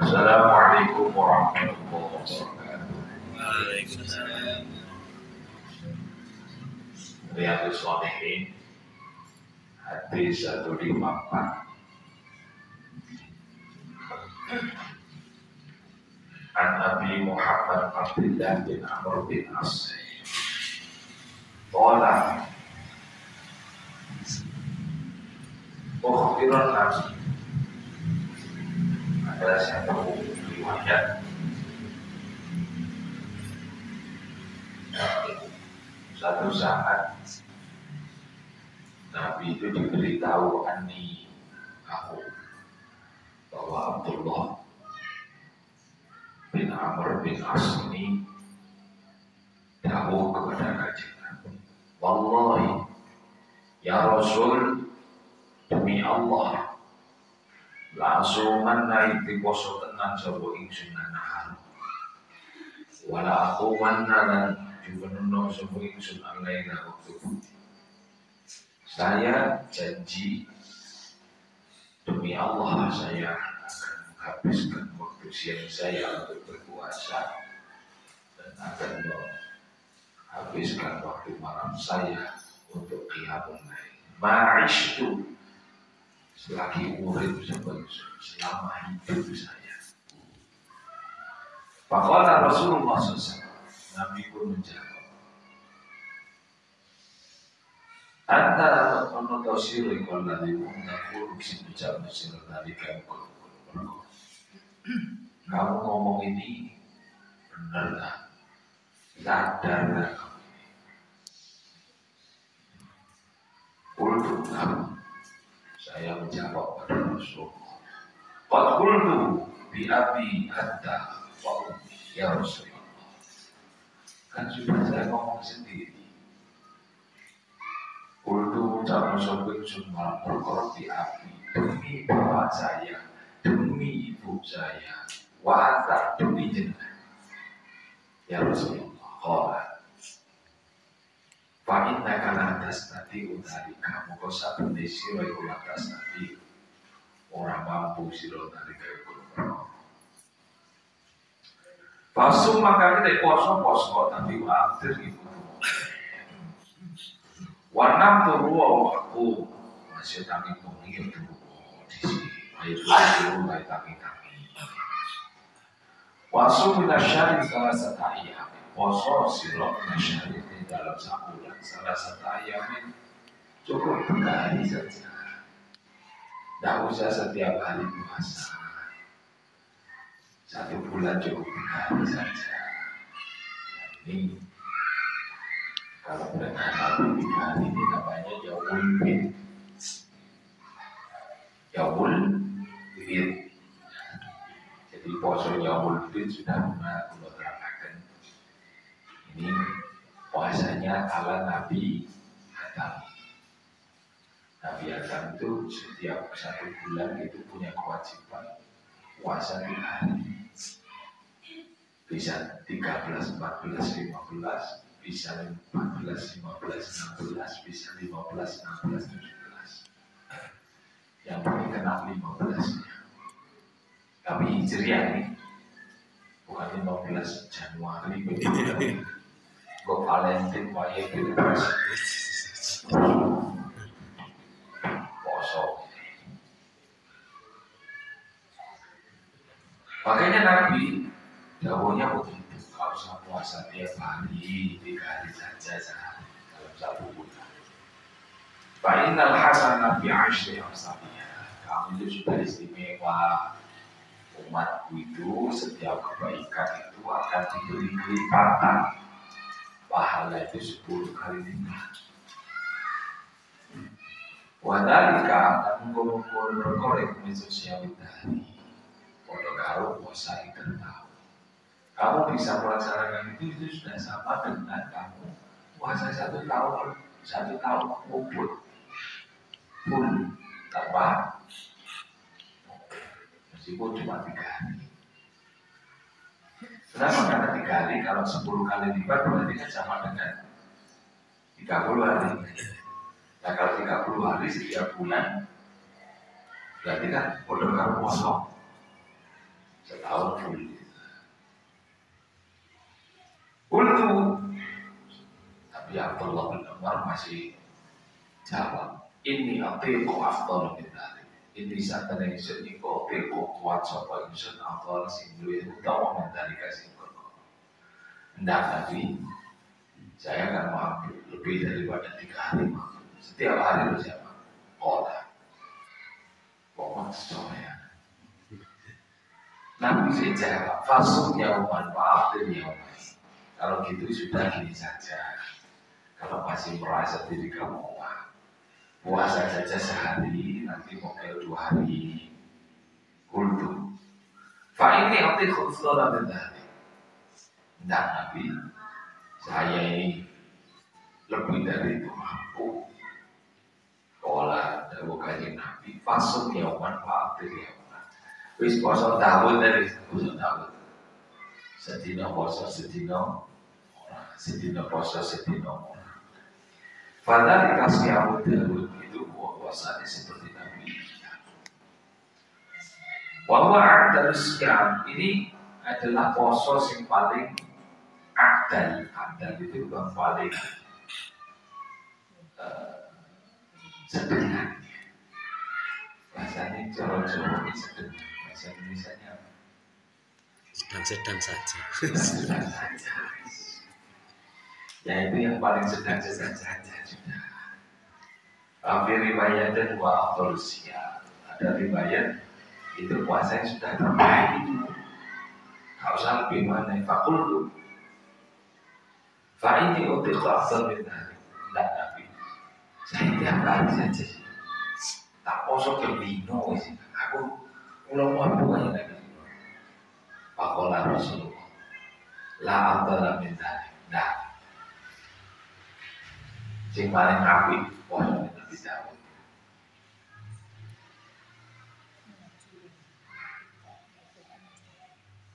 Assalamualaikum warahmatullahi wabarakatuh. Waalaikumsalam. Riyadhus Shalihin hadis 154. An Abi Muhammad Abdullah bin Amr bin As. Qala ukhbiran Nabi. Ada satu riwayat satu saat Nabi itu diberitahu aku bahwa Abdullah bin Amr bin As ini dawuh kepada Kanjeng Nabi, wallahi ya Rasul, demi Allah langsung naik poso tenan sapa ingsun nahar wala aku lan jumenno sapa ingsun alaina waktu. Saya janji demi Allah saya akan menghabiskan waktu siang saya untuk berpuasa dan akan menghabiskan waktu malam saya untuk qiyamul lail. Ma'ishtu, selagi urip selama hidup saya. Faqala Rasulullah SAW, Nabi pun menjawab, antara menonton sirri kalau dari mengaku si bicara sirri dari kamu. Kamu ngomong ini benar lah, sadar lah kamu. Kultu kamu. Saya menjawab pada Rasulullah, qad qultu bi abi anta wa ummi ya Rasulullah. Kan sudah saya ngomong sendiri. Qultu ucapan sopir semua perkara bi abi, demi bapak saya, demi ibu saya, wa anta demi jenengan ya Rasulullah. Qala fa innaka la tastati utari kamu kok sabune sira iku la tastati ora mampu sira utari kaya Pasung maka kita poso tapi waktu itu warna turu aku masih tangi bengi turu di sini ayo turu baik tangi. Pasung minasyari salah satu ayat poso sira minasyari dalam sebulan salah satu ayat cukup berhari saja, tidak usah setiap hari puasa, 1 bulan cukup berhari saja. Ini kalau mereka lebih 3 hari ini namanya Yaumul Bid. Jadi poso Yaumul Bid sudah pernah kita terangkan. Ini puasanya ala Nabi Adam. Nabi Adam itu setiap 1 bulan itu punya kewajiban puasa 3 hari. Bisa 13, 14, 15, bisa 14, 15, 16, bisa 15, 16, 17. Yang paling kena 15-nya. Tapi Hijriah nih, bukan 15 Januari begitu. Kok Valentine wae pilpres poso. Makanya Nabi dawuhnya begitu, kalau usah puasa tiap hari, 3 hari saja sehari dalam 1 bulan. Fa'inal hasanah bi'ashri amsaliyah. Kamu itu sudah istimewa. Umatku itu setiap kebaikan itu akan diberi kelipatan. Pahala itu 10 kali lipat. Wadalika akan mengumpul berkorek sosial dari pada karo puasa itu tahu. Kamu bisa melaksanakan itu sudah sama dengan kamu puasa 1 tahun, 1 tahun mengumpul full tanpa meskipun cuma 3 hari. Kenapa? Karena 3 hari kalau 10 kali lipat berarti kan sama dengan 30 hari. Nah kalau 30 hari setiap bulan berarti kan bodoh karo poso 1 Alhamdulillah. Qultu, tapi Abdullah bin Umar masih jawab, ini atiqu afdalu min dzalik. Ini satene ingsun iku atiqu kuat sapa ingsun afdal sing luwih utawa min dzalik sing kono. Hendak Nabi, saya akan mengambil lebih daripada 3 hari. Setiap hari itu siapa? Kola. Pokok semuanya. Nabi sih jawab, fasum yauman wa'afir yauman. Kalau gitu sudah gini saja. Kalau masih merasa diri kamu puasa saja sehari, nanti mau ke 2 hari. Kultu. Fa ini arti khusnul bidhari. Nah Nabi, saya ini lebih dari itu mampu. Kola dawu kanjeng Nabi, fasum yauman wa'afir yauman. Wis poso Daud dari poso Daud. Sedina poso sedina poso sedina. Pada dikasih Abu Dawud itu puasanya seperti Nabi. Bahwa A'dal ini adalah poso yang paling A'dal. A'dal itu bukan paling sederhana. Bahasanya Jawa-Jawa ini sederhana. Bahasa Indonesia-nya sedang-sedang saja. Sedang saja. Ya itu yang paling sedang-sedang saja sudah. Tapi riwayat dan wa afdolusia. Ada riwayat itu puasanya sudah terbaik itu. Gak usah lebih mana. Fakultu. Fa ini utiqu afdal min dzalik. Tidak Nabi. Saya tiap hari saja sih. Tak poso ke bino sih. Aku ulang mampu aja Nabi. Fakola Rasulullah. La afdal min dzalik. Nah. Sing paling apik poso Nabi Daud.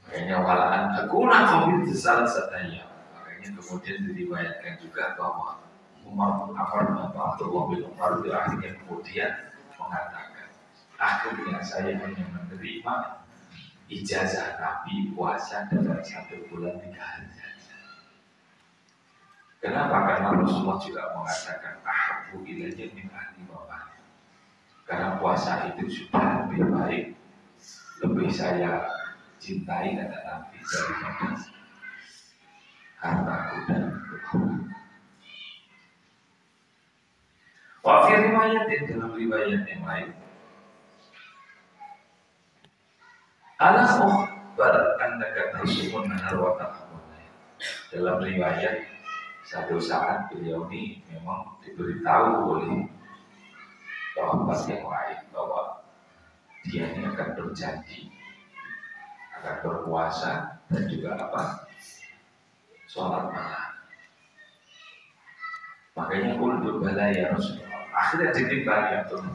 Makanya walaan aku nak kopi itu salah satunya. Makanya kemudian diriwayatkan juga bahwa Umar bin Abdullah bin Umar itu akhirnya kemudian mengatakan, akhirnya saya hanya menerima ijazah Nabi puasa dalam 1 bulan 3 hari saja. Kenapa? Karena Rasulullah juga mengatakan ahabbu ilayya min ahli wa mali. Karena puasa itu sudah lebih baik, lebih saya cintai kata Nabi daripada hartaku dan keluarga. Wa fi riwayat dalam riwayat yang lain, ala ukhbar annaka tasumun nahar wa taqamun. Dalam riwayat satu saat beliau ini memang diberitahu oleh sahabat yang lain bahwa dia ini akan berjanji akan berpuasa dan juga sholat malam. Makanya kultu bala ya Rasulullah. Akhirnya ditimbang ya Tuhan.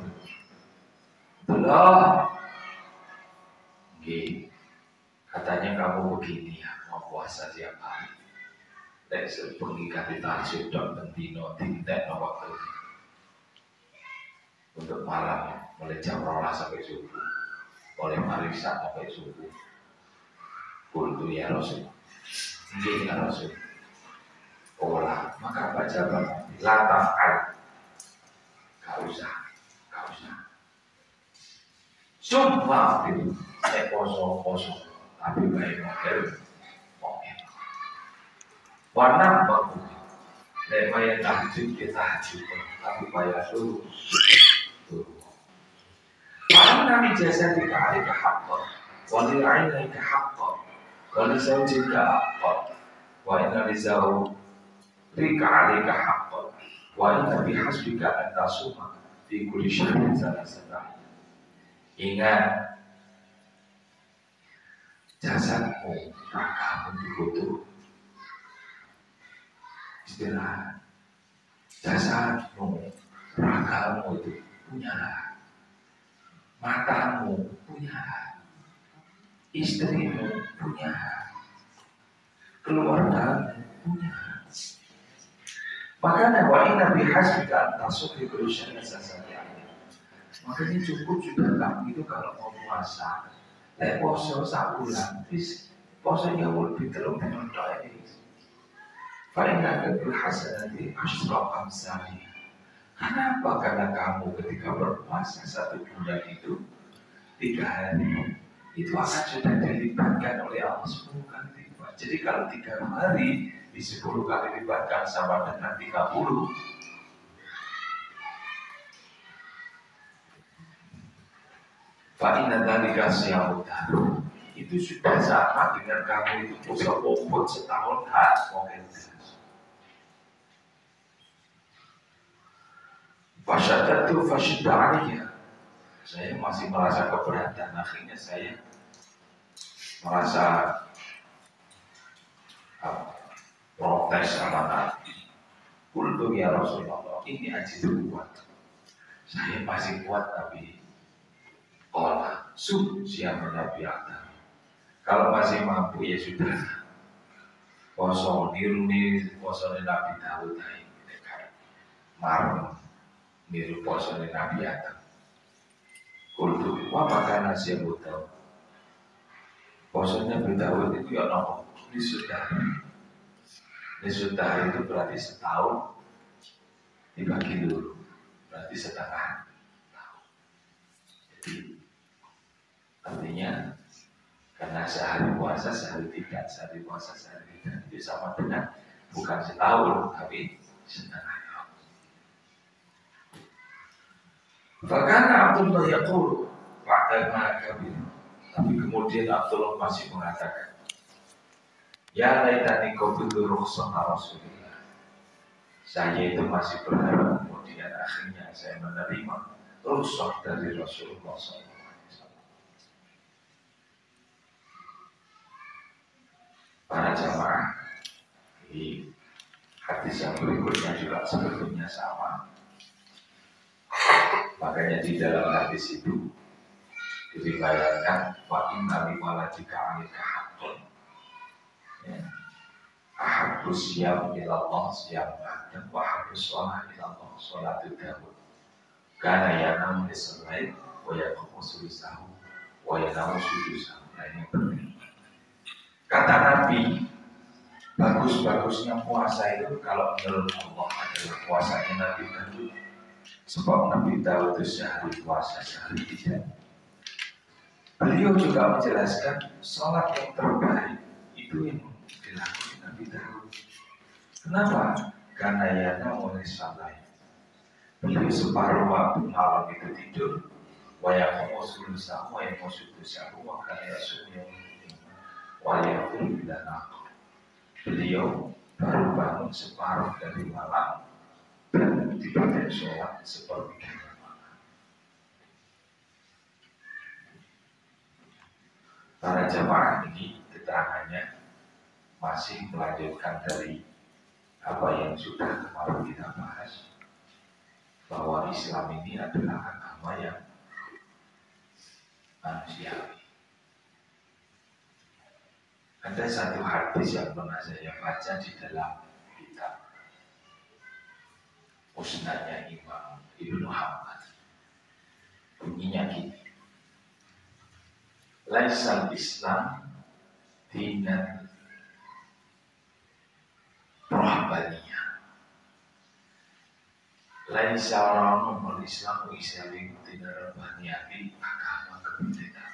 Belum. Katanya kamu begini ya, mau puasa tiap hari. Dan sebengi kati tahsyid dan bentino tindak waktu untuk malam mulai jam 12 sampai subuh, mulai marisa sampai subuh. Kultu ya Rasul, ini ya Rasul. Olah, maka baca banget latafal. Gak usah. Sumpah itu saya poso, tapi baik model. Warna bagus. Lemaya tahajud kita tahajud, tapi bayar suruh. Karena ijazah tidak ada kehakkan, wali aina kehakkan, wali zawji kehakkan, wa inna rizau rika alika kehakkan, wa inna bihasbika antasuma fi kulli syahrin salasata. Ingat, jasadmu, rakamu dibutuh. Istirahat. Jasadmu, ragamu itu punya, matamu punya, istrimu punya, keluargamu punya. Makanya wa'inna bihasbika tasuk di berusaha sasanya. Makanya cukup sudah kamu itu kalau mau puasa Lek poso sak bulan, wis posonya lebih terus menonton ini. Fa'inna bil hasanati asyra amsalih. Kenapa? Karena kamu ketika berpuasa 1 bulan itu 3 hari itu akan sudah dilibatkan oleh Allah 10 kali lipat. Jadi kalau 3 hari di 10 kali lipatkan sama dengan 30. Fa'inna dzalika siyamud dahr. Itu sudah sama dengan kamu itu puasa pokok setahun mungkin. Fasyadatu fasyida'aliyah. Saya masih merasa keberatan. Akhirnya saya merasa protes sama Nabi. Qultu ya Rasulullah, ini aja kuat. Saya masih kuat tapi qala siapa Nabi Adam. Kalau masih mampu ya sudah. Poso niru poso Nabi Daud ini marah niru poso Nabi Adam. Kultu wa makana siapa tahu. Posonya Nabi Daud itu ya nopo Nisutah itu berarti setahun dibagi dulu, berarti setengah tahun. Jadi artinya karena sehari puasa sehari tidak, sehari puasa sehari tidak, itu sama dengan bukan setahun tapi setengah tahun. Bahkan Abdullah yaqul ba'da kabir, tapi kemudian Abdullah masih mengatakan, ya laitani qultu rukhsah Rasulullah. Saya itu masih berharap kemudian akhirnya saya menerima rukhsah dari Rasulullah SAW. Para jamaah, di hadis yang berikutnya juga sebetulnya sama. Makanya di dalam hadis itu diriwayatkan wa inna li waladika 'alaika haqqun. Ahabus siyam ilallah siyam Adam wa ahabus sholah ilallah sholatul Daud. Karena yanamu diselain wa yaqumu sulisahu wa yanamu sudusahu. Nah ini berbeda. Kata Nabi, bagus-bagusnya puasa itu kalau menurut Allah adalah puasanya Nabi Daud. Sebab Nabi Daud itu sehari puasa, sehari tidak. Beliau juga menjelaskan sholat yang terbaik itu yang dilakukan Nabi Daud. Kenapa? Karena yana oleh salah. Beliau separuh waktu malam itu tidur, wayakumu sulusahu, wayakumu sudusahu, wakaya sunyum, wayakumu bidanako. Beliau baru bangun separuh dari malam dan dipakai sholat sepertiganya malam. Para jamaah ini keterangannya masih melanjutkan dari apa yang sudah kemarin kita bahas, bahwa Islam ini adalah agama yang manusiawi. Ada satu hadis yang pernah saya baca di dalam kitab Musnadnya Imam Ibnu Hanbal. Bunyinya gini: Laisal Islam dinan rohbaniyah. Lain seorang nomor Islam Islam dinan rohbaniyah di agama kepentingan.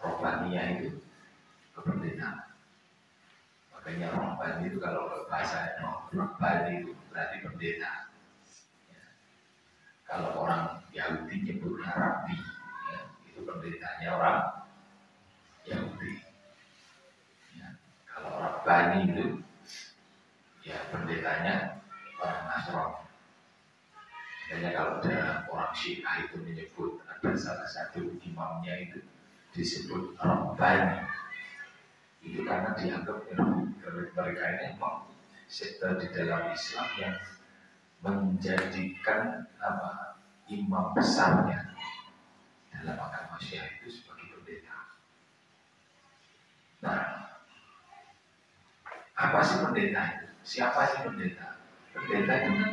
Rohbaniyah itu kepentingan. Makanya rohbani itu kalau bahasa rohbani itu berarti pendeta. Ya. Kalau orang Yahudi nyebutnya Rabbi, ya, itu pendetanya orang Yahudi. Ya. Kalau rohbani itu ya pendetanya orang Nasrani. Makanya kalau ada orang Syiah itu menyebut ada salah satu imamnya itu disebut rohbani. Itu karena dianggap mereka ini memang sekte di dalam Islam yang menjadikan imam besarnya dalam agama Syiah itu sebagai pendeta. Nah, apa sih pendeta itu? Siapa sih pendeta? Pendeta itu kan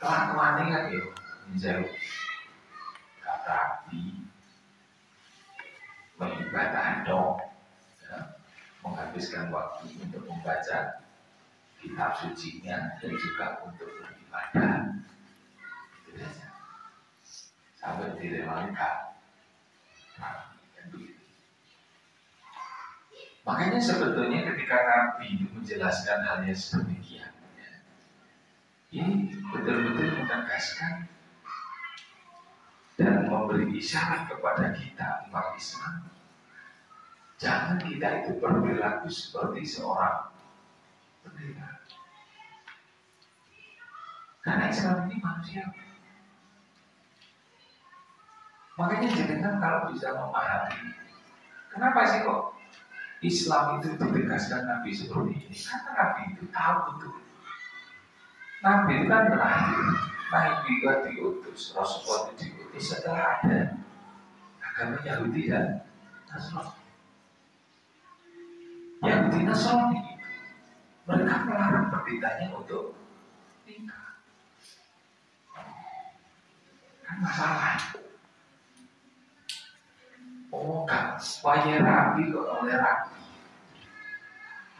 kelakuannya kan ya menjauh, gak rapi, mau menghabiskan waktu untuk membaca kitab sucinya dan juga untuk beribadah. Itu saja. Sampai direlakan. Makanya sebetulnya ketika Nabi menjelaskan hal yang sedemikian, ini betul-betul menegaskan dan memberi isyarat kepada kita umat Islam. Jangan kita itu berperilaku seperti seorang pendeta. Karena Islam ini manusia. Makanya jenengan kalau bisa memahami, kenapa sih kok Islam itu ditegaskan Nabi seperti ini? Karena Nabi itu tahu betul. Nabi itu kan lahir, Nabi itu diutus, Rasulullah itu diutus setelah ada agama Yahudi dan Nasrani. Yahudi Nasrani mereka melarang pendetanya untuk nikah. Kan masalah. Oh enggak, wajah rabi kok oleh rabi.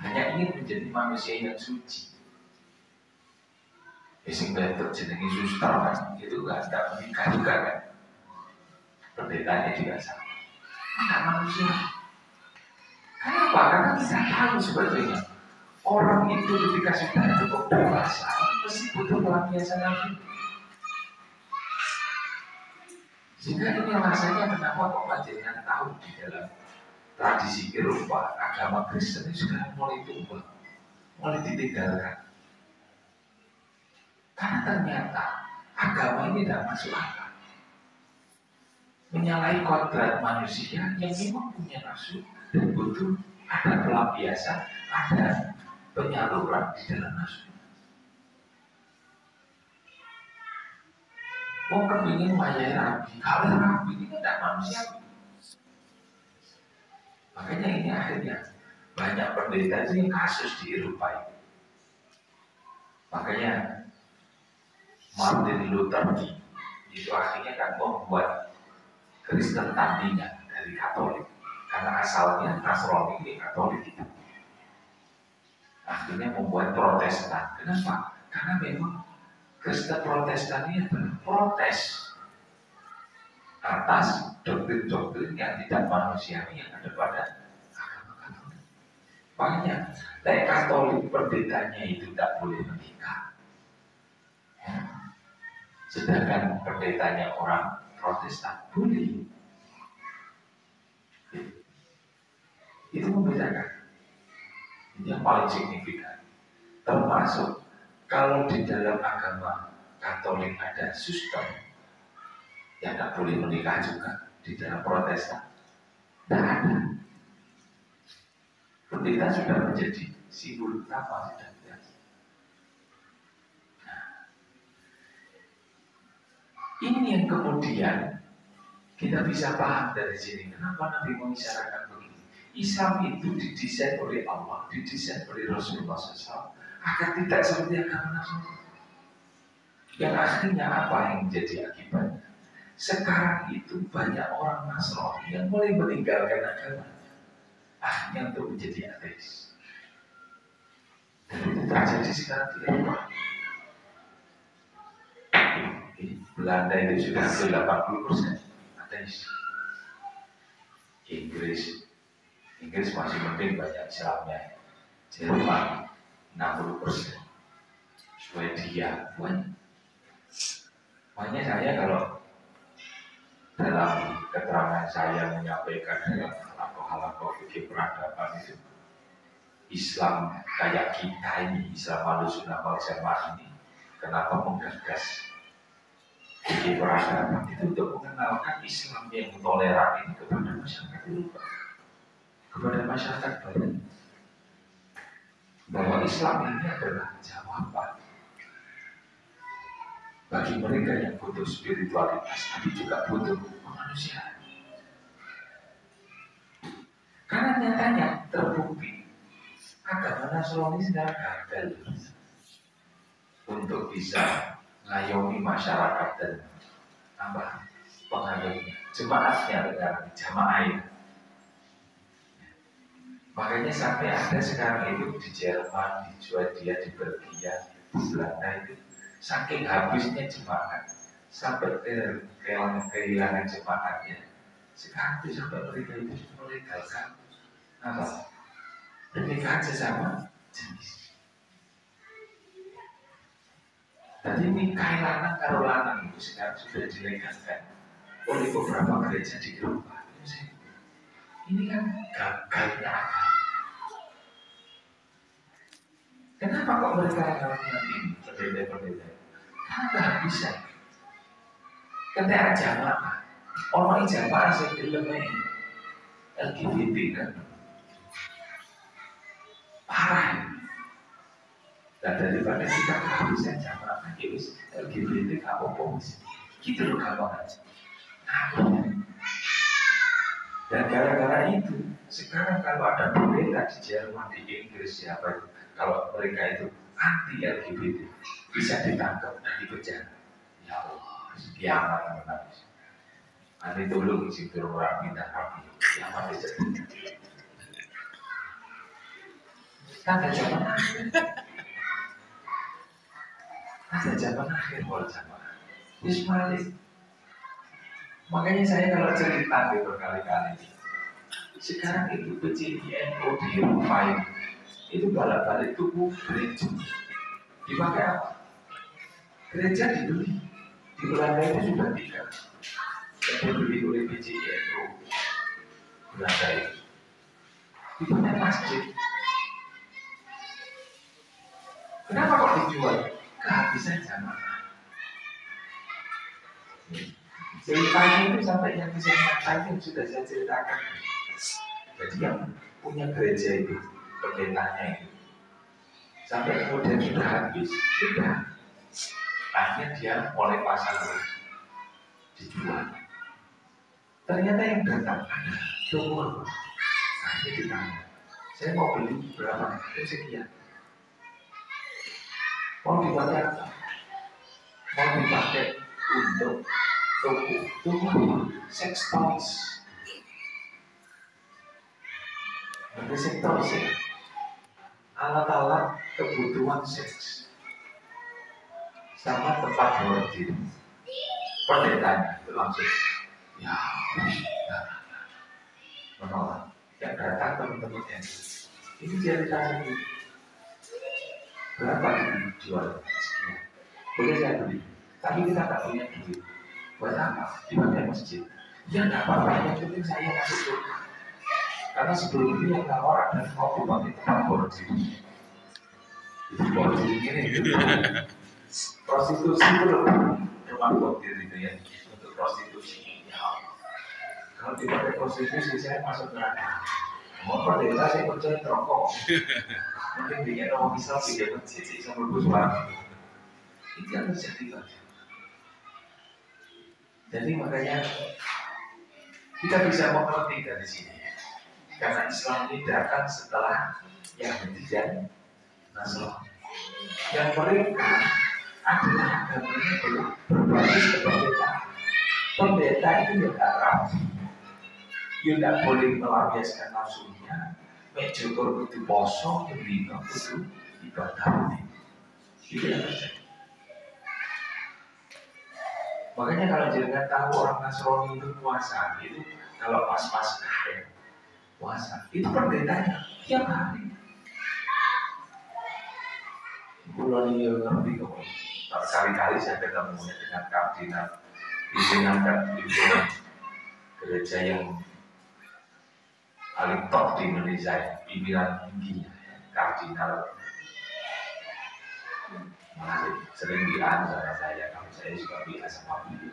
Hanya ingin menjadi manusia yang suci. Sing bentuk jenenge suster kan, itu enggak menikah juga kan. Pendetanya juga sama. Enggak manusia. Kenapa? Karena kita tahu sebetulnya orang itu ketika sudah cukup dewasa mesti butuh pelampiasan lagi. Sehingga ini rasanya kenapa kok panjenengan tahu di dalam tradisi Eropa agama Kristen ini sudah mulai tumbuh, mulai ditinggalkan. Karena ternyata agama ini tidak masuk akal. Menyalahi kodrat manusia yang memang punya nafsu dan butuh ada pelampiasan, ada penyaluran di dalam nafsu. Wong kepingin wayai rabi, kalau rabi ini tidak manusiawi. Makanya ini akhirnya banyak pendeta itu yang kasus di Eropa ini. Makanya Martin Luther King itu akhirnya kan membuat Kristen tandingan dari Katolik. Karena asalnya Nasrani ini Katolik itu. Akhirnya membuat Protestan. Kenapa? Karena memang Kristen Protestan ini adalah protes atas doktrin-doktrin yang tidak manusiawi yang ada pada agama Katolik. Makanya, dari Katolik pendetanya itu tidak boleh menikah. Ya. Sedangkan pendetanya orang Protestan boleh. Itu membedakan. Ini yang paling signifikan. Termasuk kalau di dalam agama Katolik ada suster yang tidak boleh menikah juga. Di dalam Protestan tidak ada. Pendeta sudah menjadi simbol utama sudah tidak. Nah, ini yang kemudian kita bisa paham dari sini. Kenapa Nabi mengisyaratkan begini? Islam itu didesain oleh Allah, didesain oleh Rasulullah SAW agar tidak seperti agama Nasrani. Yang akhirnya apa yang menjadi akibatnya? Sekarang itu banyak orang Nasrani yang mulai meninggalkan agamanya, akhirnya untuk menjadi ateis. Dan itu terjadi sekarang di Eropa. Belanda itu sudah hampir 80% ateis. Inggris masih mungkin banyak Islamnya. Jerman 60%. Swedia banyak. Makanya saya kalau dalam keterangan saya menyampaikan dalam halakoh fikih peradaban itu Islam kayak kita ini, Islam Ahlussunnah wal Jamaah ini, kenapa menggagas fikih peradaban itu untuk mengenalkan Islam yang toleran ini kepada masyarakat Eropa, kepada masyarakat Barat, bahwa Islam ini adalah jawaban bagi mereka yang butuh spiritualitas, tapi juga butuh kemanusiaan. Karena nyatanya terbukti agama Nasrani sekarang gagal untuk bisa ngayomi masyarakat dan penganutnya, jemaatnya dengan jamaah. Makanya sampai ada sekarang itu di Jerman, di Swedia, di Belgia, di Belanda itu saking habisnya jemaat sampai kehilangan jemaatnya. Sekarang itu sampai mereka itu melegalkan apa? Pernikahan sesama jenis. Jadi nikah lanang karo lanang itu sekarang sudah dilegalkan oleh beberapa gereja di Eropa. Ini kan gagalnya agama. Kenapa kok mereka melakukan ini? Berbeda-berbeda. Karena nggak bisa. Ketika jamaah, orang jamaah yang dilemai LGBT kan parah. Dan daripada kita kehabisan jamaah, LGBT nggak apa-apa. Gitu loh kawan. Dan gara-gara itu, sekarang kalau ada pendeta di Jerman, di Inggris, siapa itu, kalau mereka itu anti LGBT, bisa ditangkap dan dipenjara. Ya Allah, kiamat menangis. Nanti tolong isi turun rapi dan rapi, kiamat itu. Ada zaman akhir. Ada zaman akhir kalau zaman. Bismillah. Makanya saya kalau cerita berkali-kali, sekarang itu PCINO di Eropa itu balik-balik tubuh gereja. Dipakai apa? Gereja dibeli. Di Belanda itu sudah tiga. Yang dibeli oleh PCINO Belanda itu. Dipakai masjid. Kenapa kok dijual? Kehabisan zaman. Ceritanya itu sampai yang bisa nyata itu sudah saya ceritakan. Jadi yang punya gereja itu, pendetanya itu, sampai kemudian sudah habis, sudah. Akhirnya dia mulai pasang dijual. Ternyata yang datang ada sumur. Akhirnya ditanya, saya mau beli berapa? Sekian. Mau dipakai apa? Mau dipakai untuk tubuh sex toys. Ada sex toys ya, alat-alat kebutuhan seks sama tempat berdiri. Pendetanya itu langsung ya menolak. Yang datang teman-temannya ini jadi satu berapa dijual sekian, boleh saya beli, tapi kita tak punya duit. Buat apa? Dipakai masjid. Ya nggak apa-apa, yang penting saya masuk surga. Karena sebelum ini yang nawar dan mau dipakai tempat berdiri. Itu berdiri ini prostitusi itu lebih tempat berdiri itu ya, untuk prostitusi. Ya. Kalau dipakai prostitusi saya masuk neraka. Mau pendeta saya percaya rokok. Mungkin bikin orang bisa bikin masjid sama berbuat. Itu yang terjadi lagi. Jadi makanya kita bisa mengerti dari sini, karena Islam ini datang setelah Yahudi dan Nasrani. Yang mereka adalah agamanya berbasis kepercayaan. Pendeta itu ya tidak rapi, ya tidak boleh melampiaskan nafsunya. Mecukur itu poso, berdino itu ibadah. Itu yang terjadi. Makanya kalau jangan tahu orang Nasrani itu puasa, itu kalau pas-pas akhir puasa, itu pendetanya tiap hari. Bulan ini ngerti kok. Kali-kali saya ketemu dengan kardinal, pimpinan gereja yang paling top di Indonesia, pimpinan tinggi, kardinal. Sering bilang sama saya, kalau saya juga bilang sama beliau.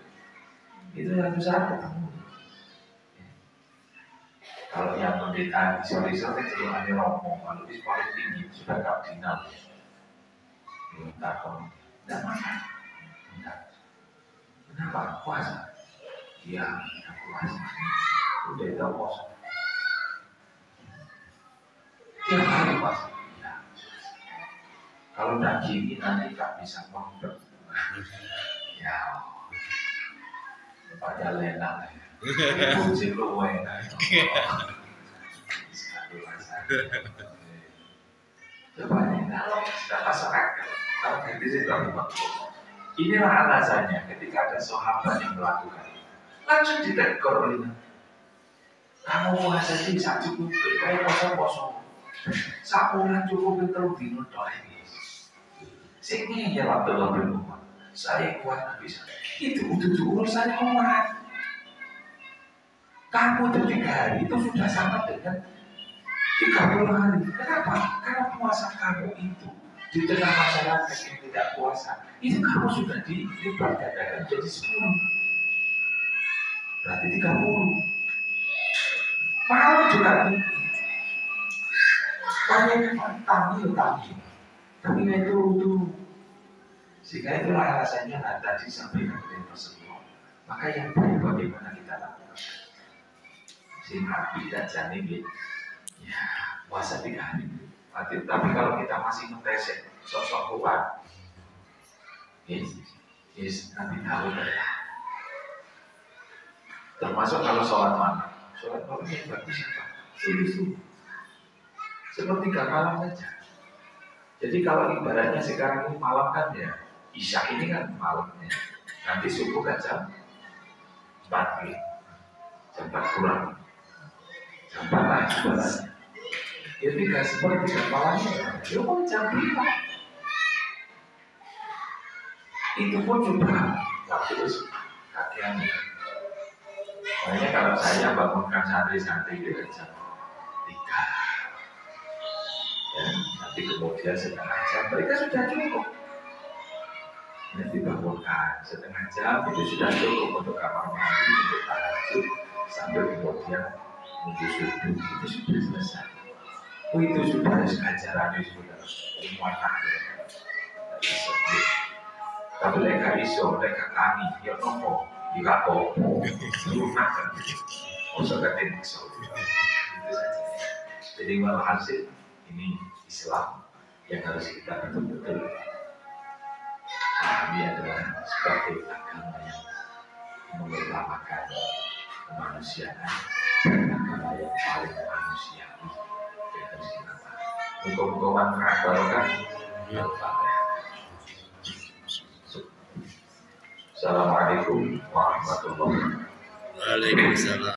Itu yang susah ketemu. Kalau yang pendeta di sore-sore itu ada romo, kalau di paling tinggi sudah kardinal. Minta kok, tidak makan. Kenapa? Puasa. Iya, puasa. Udah itu puasa. Tiap hari puasa. Kalau tidak gini nanti tak bisa mondok. Ya, pada lenak ya. Kunci lu enak. Coba kalau sudah masuk akal, kalau hadis itu inilah alasannya ketika ada sahabat yang melakukan langsung ditegur oleh Nabi. Kamu puasa sih sak cukup, kayak poso-poso. Sakulan cukup itu dino tok iki. Sing ngene ya Abdullah bin Umar. Saya kuat tak bisa. Itu urusan umat. Kamu 3 hari itu sudah sama dengan 30 hari. Kenapa? Karena puasa kamu itu di tengah masyarakat yang tidak puasa, itu kamu sudah dibandingkan jadi 10. Berarti 30. Malam juga ini. Banyak tangi. Tapi itu. Sehingga itulah alasannya tadi sampaikan oleh Rasulullah. Maka yang baik bagaimana kita lakukan. Si Nabi dan Janin ya puasa 3 hari. Tapi kalau kita masih mentesek sosok kuat, yes, nanti tahu ya. Termasuk kalau sholat malam yang bagus apa? Subuh. Sepertiga malam saja. Jadi kalau ibaratnya sekarang ini malam kan ya, Isya ini kan malamnya. Nanti subuh kan jam 4 jam 4 kurang. Jam 4 lah ibaratnya. Ya tidak seperti malamnya. Ya mau jam 5. Itu pun juga waktu kakean. Makanya kalau saya bangunkan santri-santri itu jam 3. Ya, nanti kemudian setengah jam mereka sudah cukup. Nanti bangunkan setengah jam itu sudah cukup untuk kamar mandi, untuk tahajud, sambil kemudian menuju subuh itu sudah selesai. Itu sudah ajarannya sudah muatan. Tapi mereka iso, mereka kami, ya nopo, tidak apa-apa, lunakan. Usah ketemu iso. Itu saja. Jadi walhasil ini Islam yang harus kita betul-betul pahami adalah sebagai agama yang mengutamakan kemanusiaan dan agama yang paling manusiawi yang harus kita pahami. Untuk manfaat barokah. Assalamualaikum warahmatullahi wabarakatuh. Waalaikumsalam.